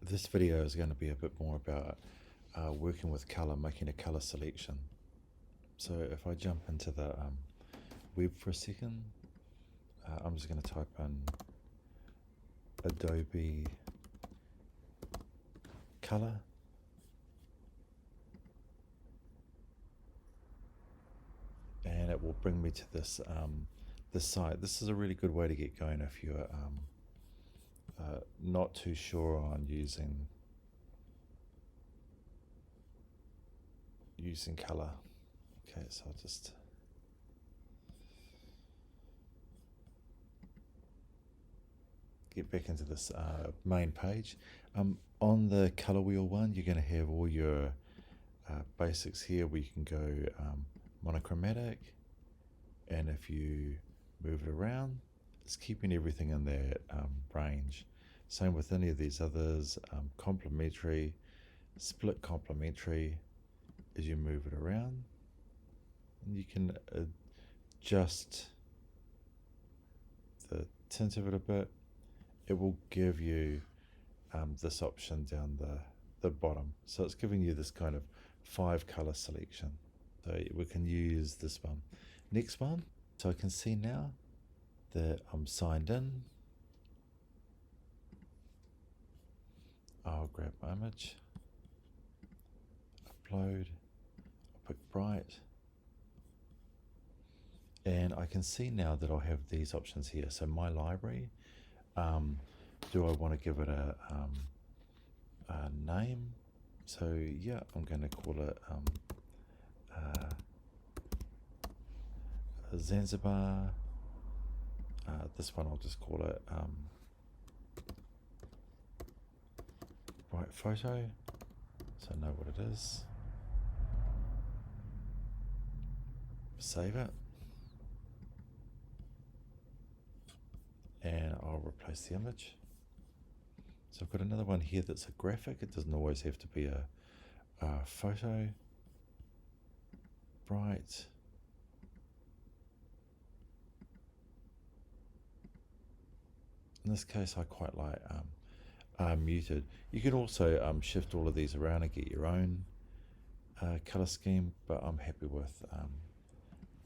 This video is going to be a bit more about working with color, making a color selection. So if I jump into the web for a second, I'm just going to type in Adobe Color. And it will bring me to this this site. This is a really good way to get going if you're not too sure on using color. Okay, so I'll just get back into this main page. On the color wheel one, you're going to have all your basics here where you can go monochromatic, and if you move it around, it's keeping everything in that range. Same with any of these others, complementary, split complementary. As you move it around, and you can adjust the tint of it a bit. It will give you this option down the bottom. So it's giving you this kind of 5 color selection. So we can use this one. Next one, so I can see now that I'm signed in. I'll grab my image, upload, I'll pick bright, and I can see now that I have these options here. So my library, do I want to give it a name? So yeah, I'm going to call it Zanzibar. This one I'll just call it bright photo, so I know what it is. Save it, and I'll replace the image. So I've got another one here that's a graphic. It doesn't always have to be a photo. Bright. In this case, I quite like muted. You can also shift all of these around and get your own color scheme, but I'm happy with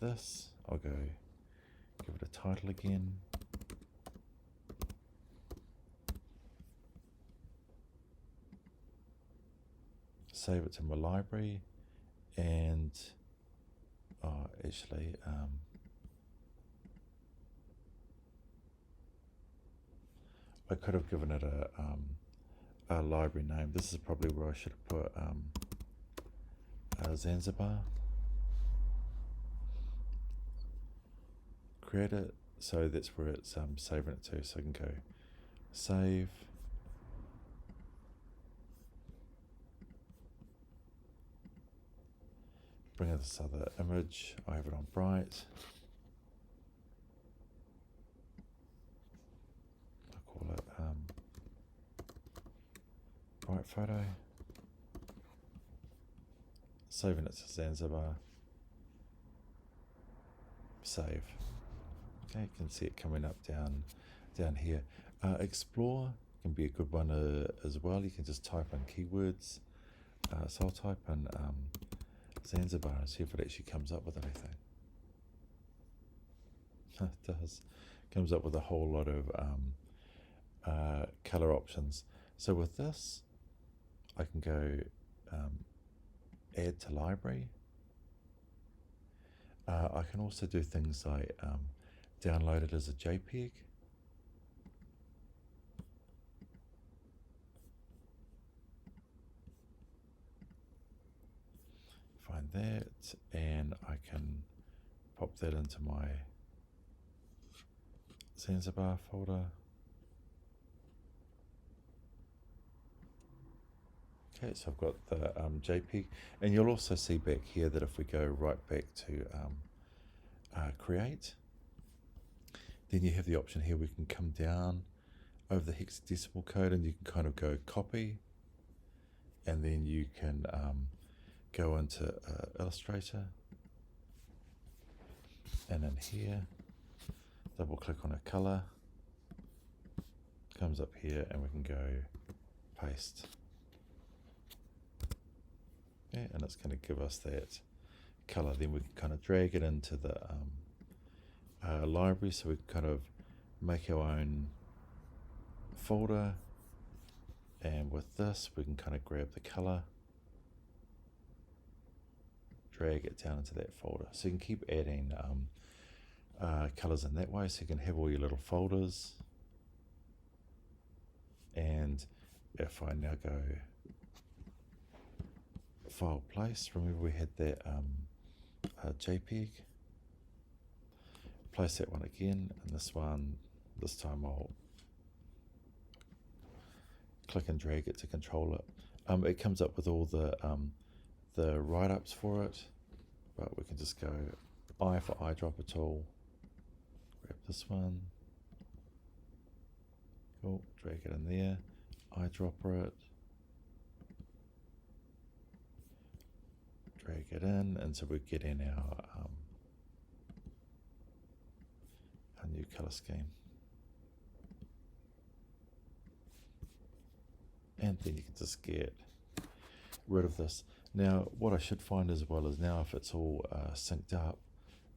this. I'll go give it a title again. Save it to my library, and actually I could have given it a library name. This is probably where I should have put Zanzibar. Create it, so that's where it's saving it to. So I can go save. Bring in this other image. I have it on bright. I'll call it bright photo. Saving it to Zanzibar. Save. Okay, you can see it coming up down here. Explore can be a good one as well. You can just type in keywords. So I'll type in Zanzibar and see if it actually comes up with anything. It does. It comes up with a whole lot of color options. So with this, I can go add to library. I can also do things like download it as a JPEG. Find that, and I can pop that into my Zanzibar folder. Okay, so I've got the JPEG, and you'll also see back here that if we go right back to create, then you have the option here. We can come down over the hexadecimal code, and you can kind of go copy, and then you can go into Illustrator, and in here, double click on a color, comes up here, and we can go paste. Okay, and it's going to give us that color. Then we can kind of drag it into the library, so we can kind of make our own folder, and with this we can kind of grab the color, drag it down into that folder, so you can keep adding colors in that way, so you can have all your little folders. And if I now go file place, remember we had that JPEG, place that one again, and this time I'll click and drag it to control it. It comes up with all the write-ups for it, but we can just go I for eyedropper tool, grab this one, cool, drag it in there, eyedropper it, drag it in, and so we're getting our new color scheme. And then you can just get rid of this. Now what I should find as well is, now if it's all synced up,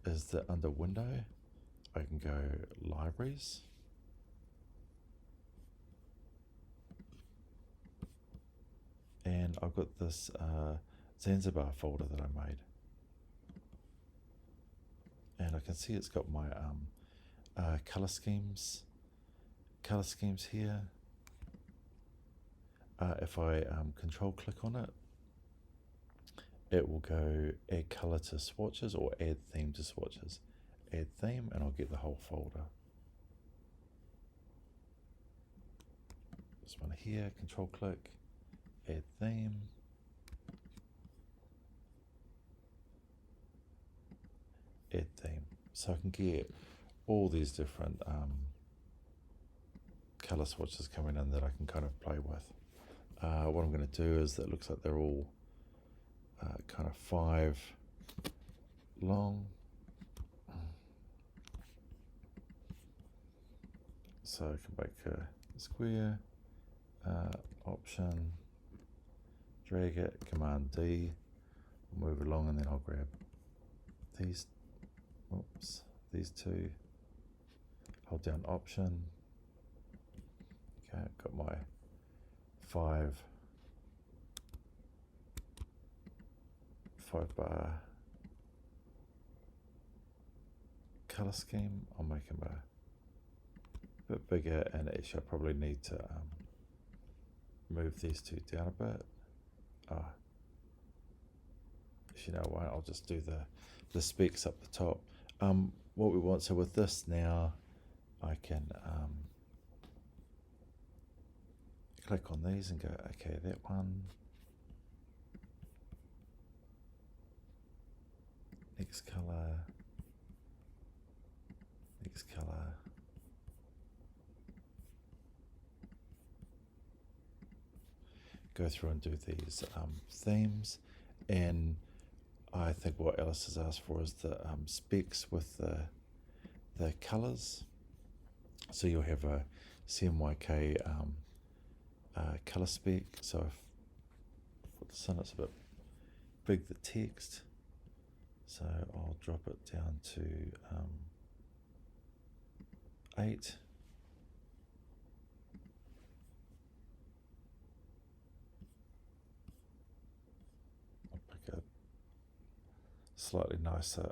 is that under window I can go libraries, and I've got this Zanzibar folder that I made, and I can see it's got my color schemes here. If I control click on it, it will go add color to swatches or add theme to swatches. Add theme, and I'll get the whole folder. This one here, control click, add theme, add theme. So I can get all these different color swatches coming in that I can kind of play with. What I'm going to do is, that looks like they're all kind of 5 long. So I can make a square, option, drag it, Command D, move along, and then I'll grab these, these two, hold down Option. Okay, I've got my 5 bar color scheme. I'll make them a bit bigger, and actually I probably need to move these two down a bit. You know what, I'll just do the specs up the top. What we want, so with this now, I can click on these and go, okay, that one, next color, go through and do these themes. And I think what Alice has asked for is the specs with the colors. So you'll have a CMYK color spec. So if I put this in, it's a bit big, the text, so I'll drop it down to 8. I'll pick a slightly nicer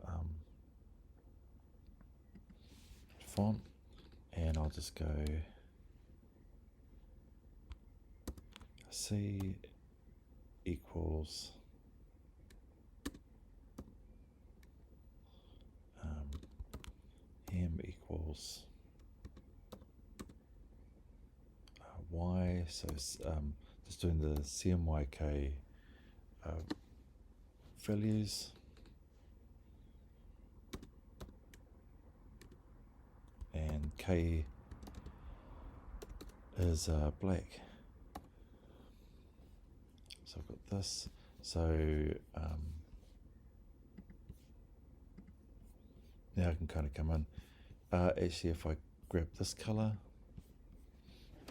font, and I'll just go C equals M equals Y. So just doing the CMYK values, and K is black. So I've got this. So now I can kind of come in. Actually, if I grab this color,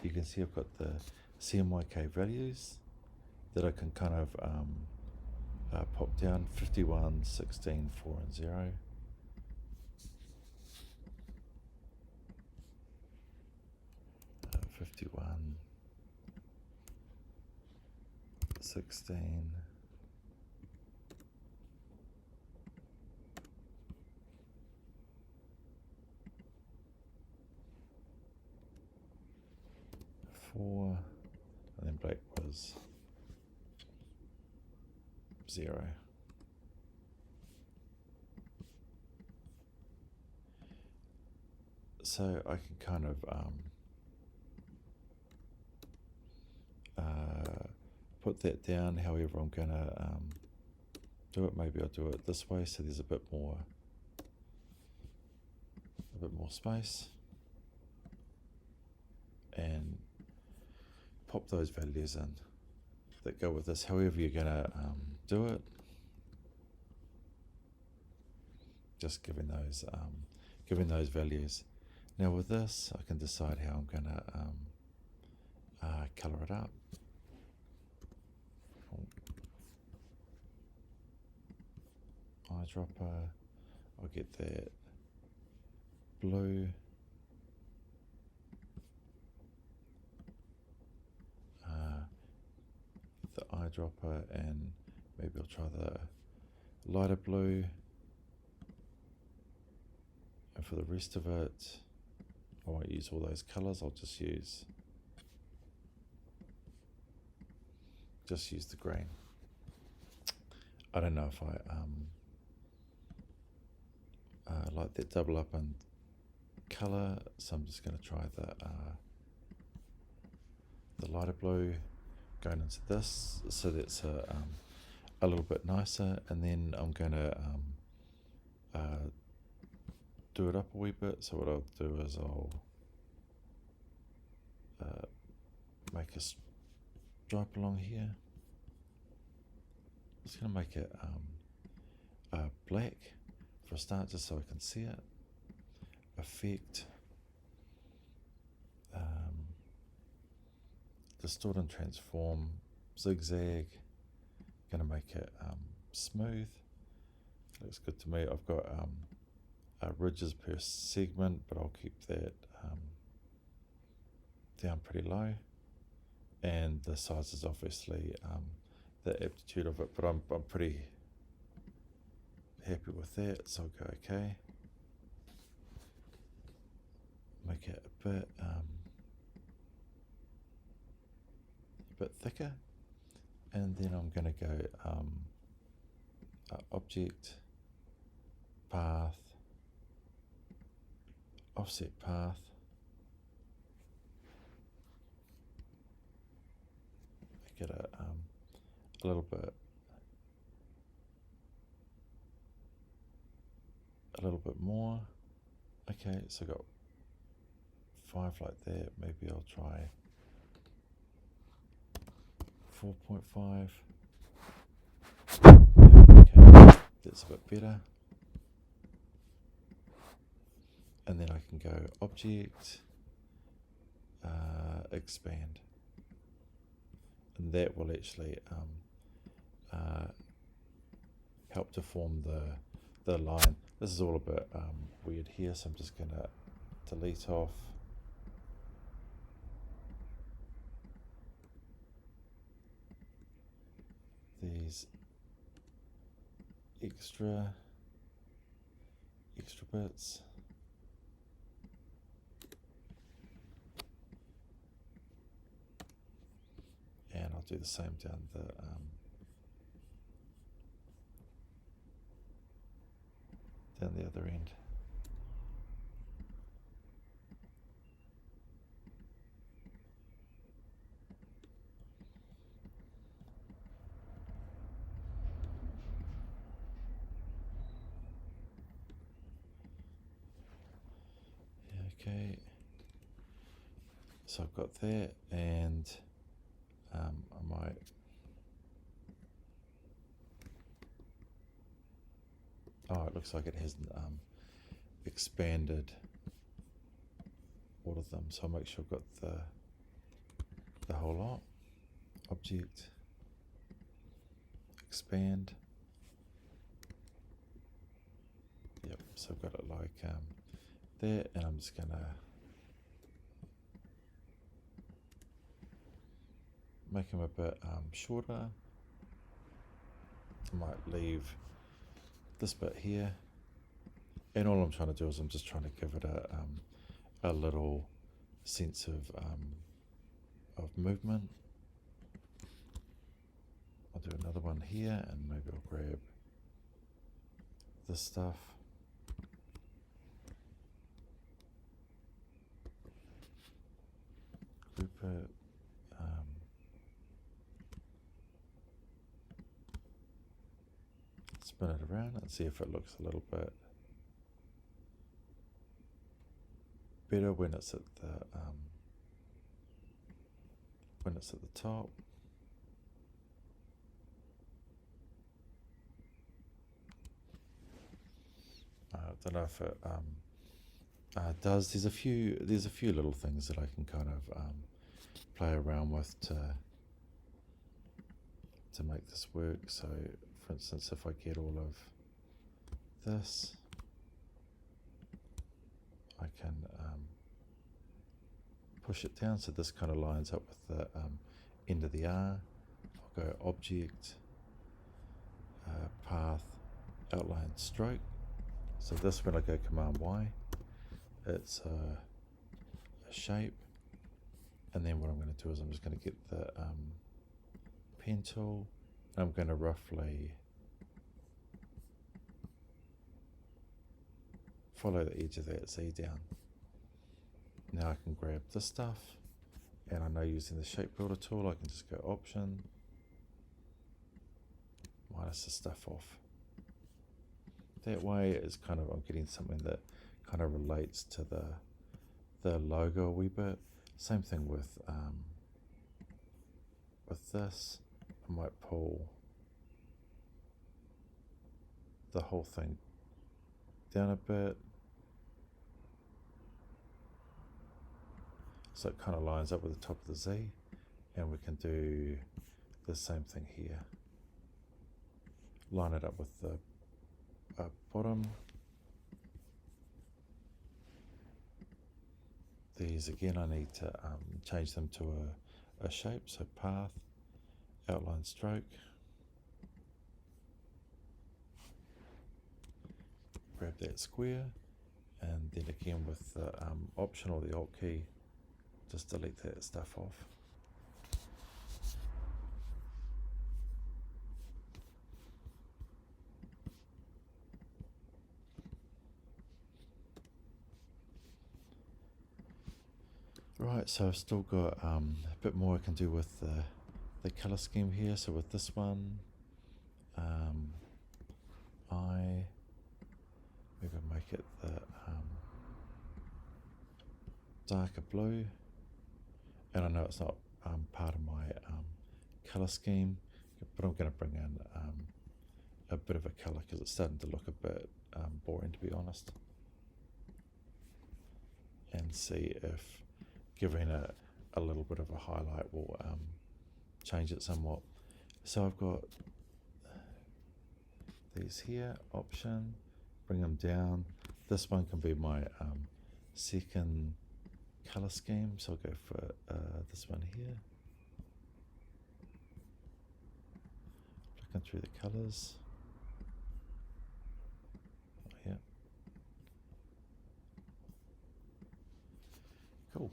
you can see I've got CMYK values that I can kind of pop down: 51, 16, 4 and 0. Uh, 51, 16, 4, and then black was 0. So I can kind of put that down however I'm going to do it. Maybe I'll do it this way so there's a bit more space, and pop those values in that go with this, however you're going to do it. Just giving those values. Now with this, I can decide how I'm going to colour it up. Eyedropper, I'll get that blue. The eyedropper, and maybe I'll try the lighter blue. And for the rest of it, I won't use all those colours, I'll just use the green. I don't know if I like that double up in colour, so I'm just going to try the lighter blue going into this, so that's a little bit nicer. And then I'm going to do it up a wee bit. So what I'll do is I'll make a stripe along here. I'm just going to make it black for a start, just so I can see it. Effect, distort and transform, zigzag. Going to make it smooth. Looks good to me. I've got ridges per segment, but I'll keep that down pretty low. And the size is obviously the aptitude of it, but I'm pretty happy with that, so I'll go okay. Make it a bit thicker, and then I'm going to go object, path, offset path, make it a little bit more. Okay, so I got 5 like that. Maybe I'll try 4.5. Okay, that's a bit better. And then I can go object, expand, and that will actually help to form the line. This is all a bit weird here, so I'm just going to delete off these extra bits. And I'll do the same down the other end. Okay, so I've got that, and I might it looks like it hasn't expanded all of them, so I'll make sure I've got the whole lot. Object, expand. Yep, so I've got it like there, and I'm just gonna make them a bit shorter. I might leave this bit here, and all I'm trying to do is I'm just trying to give it a little sense of movement. I'll do another one here, and maybe I'll grab this stuff. Group it. Spin it around and see if it looks a little bit better when it's at the top. I don't know if it does. There's a few little things that I can kind of play around with to make this work. So, for instance, if I get all of this, I can push it down so this kind of lines up with the end of the R. I'll go Object, Path, Outline, Stroke. So this, when I go Command Y, it's a shape. And then what I'm going to do is I'm just going to get the pen tool, and I'm going to roughly follow the edge of that Z down. Now I can grab this stuff, and I know using the shape builder tool I can just go Option, minus the stuff off. That way it's kind of, I'm getting something that kind of relates to the logo a wee bit. Same thing with this. I might pull the whole thing down a bit, so it kind of lines up with the top of the Z, and we can do the same thing here. Line it up with the bottom. These again, I need to change them to a shape, so Path, Outline, Stroke. Grab that square, and then again with the Option or the Alt key, just delete that stuff off. Right, so I've still got a bit more I can do with the color scheme here. So with this one, I maybe make it the darker blue, and I know it's not part of my color scheme, but I'm going to bring in a bit of a color because it's starting to look a bit boring, to be honest, and see if giving it a little bit of a highlight will change it somewhat. So I've got these here, Option, bring them down. This one can be my second color scheme, so I'll go for this one here. Looking through the colors. Oh, yeah. Cool.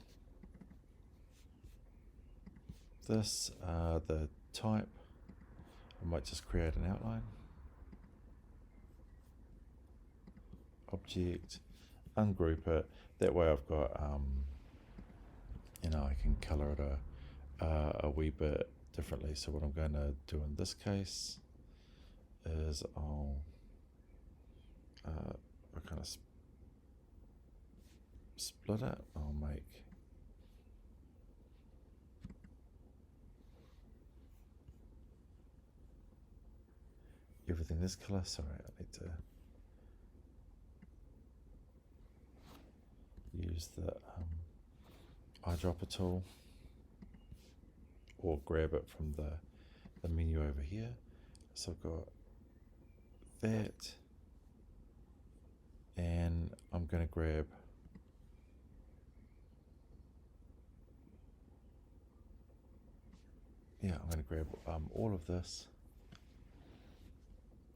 This, the type, I might just create an outline. Object, ungroup it. That way I've got, I can color it a wee bit differently. So what I'm going to do in this case is I'll kind of split it. I'll make everything this color. Sorry, I need to use the eyedropper tool. or grab it from the menu over here. So I've got that, and I'm going to grab I'm going to grab all of this.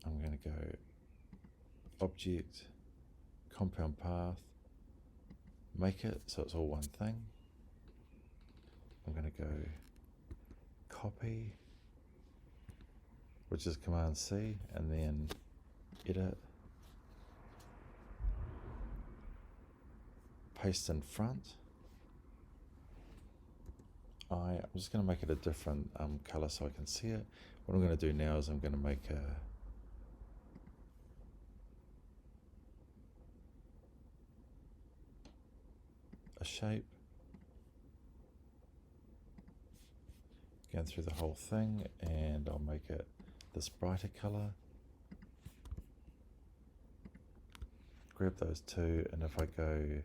I'm going to go Object, Compound Path, make it so it's all one thing. I'm going to go Copy, which is Command C, and then Edit, Paste in front. I'm just going to make it a different color so I can see it. What I'm going to do now is I'm going to make a shape, going through the whole thing, and I'll make it this brighter color. Grab those two, and if I go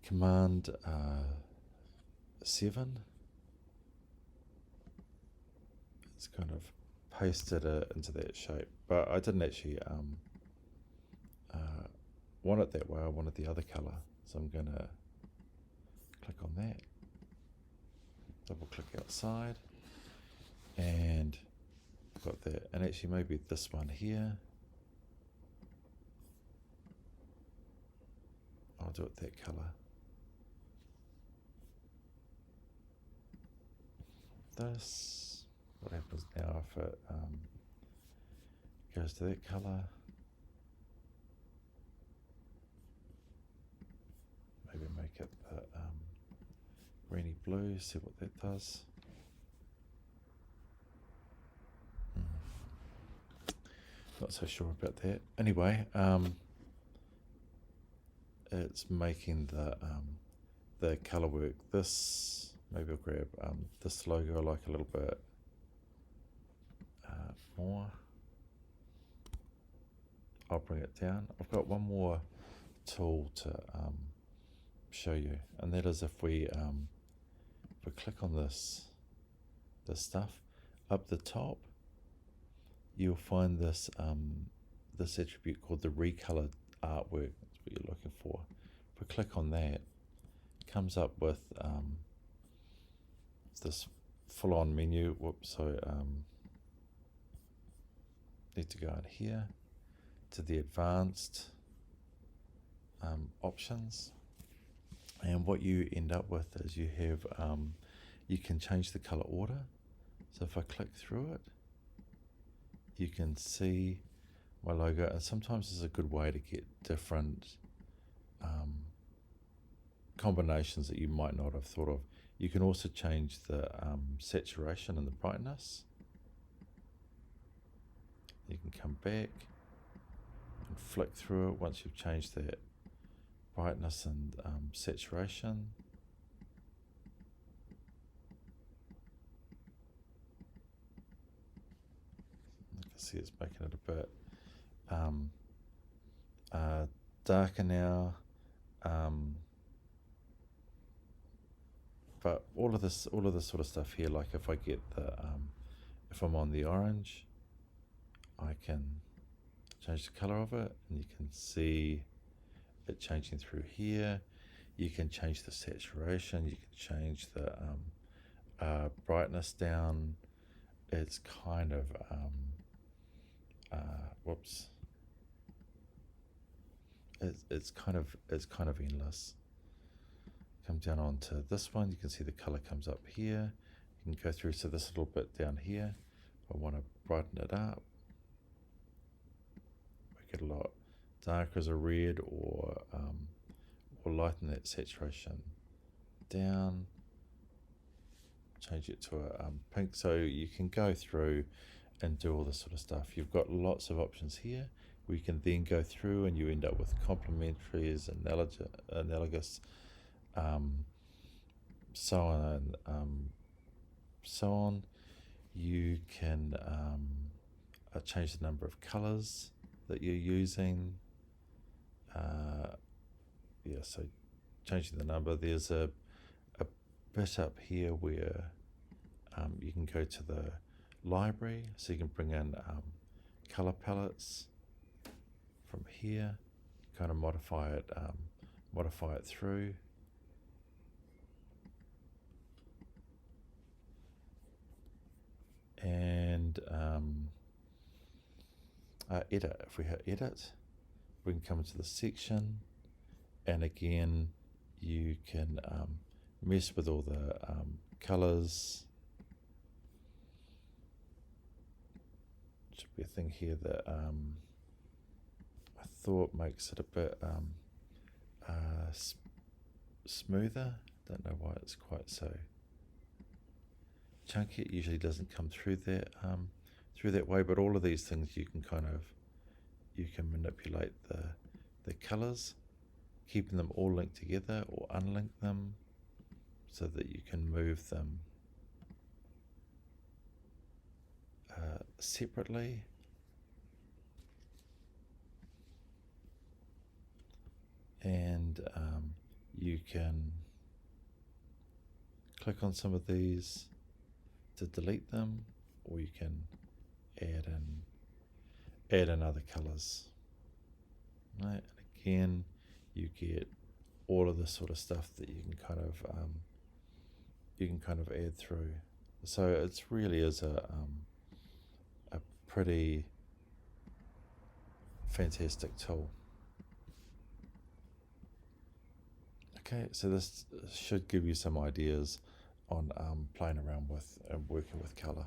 Command 7, it's kind of pasted it into that shape, but I didn't actually want it that way. I wanted the other color, so I'm going to click on that, double click outside, and I've got that. And actually maybe this one here, I'll do it that color. This, what happens now if it goes to that color? Maybe make it the greeny blue, see what that does. Not so sure about that. Anyway, it's making the Colourwork. This, maybe I'll grab this logo I like a little bit more. I'll bring it down. I've got one more tool to show you, and that is if we click on this stuff up the top, you'll find this this attribute called the Recolored Artwork. That's what you're looking for. If we click on that, it comes up with this full-on menu. Whoops, so need to go in here to the advanced options, and what you end up with is you have you can change the color order. So if I click through it, you can see my logo, and sometimes it's a good way to get different combinations that you might not have thought of. You can also change the saturation and the brightness. You can come back and flick through it once you've changed that brightness and saturation. You can see it's making it a bit darker now, but all of this sort of stuff here, like if I get the if I'm on the orange, I can change the color of it, and you can see it changing through here. You can change the saturation, you can change the brightness down. It's kind of whoops, it's kind of endless. Come down onto this one, you can see the color comes up here. You can go through, so this little bit down here, I want to brighten it up, make it a lot darker as a red, or lighten that saturation down, change it to a pink. So you can go through and do all this sort of stuff. You've got lots of options here where you can then go through and you end up with complementaries, analogous, so on and so on. You can change the number of colors that you're using. So changing the number, there's a bit up here where you can go to the library, so you can bring in color palettes from here, kind of modify it through. And edit. If we hit edit, we can come into the section, and again you can mess with all the colors. Should be a thing here that I thought makes it a bit smoother. Don't know why it's quite so chunky. It usually doesn't come through that way, but all of these things you can manipulate the colors, keeping them all linked together or unlink them so that you can move them separately. And you can click on some of these to delete them, or you can add in other colors. Right? And again, you get all of this sort of stuff that you can kind of add through. So it really is a pretty fantastic tool. Okay, so this should give you some ideas on playing around with and working with color.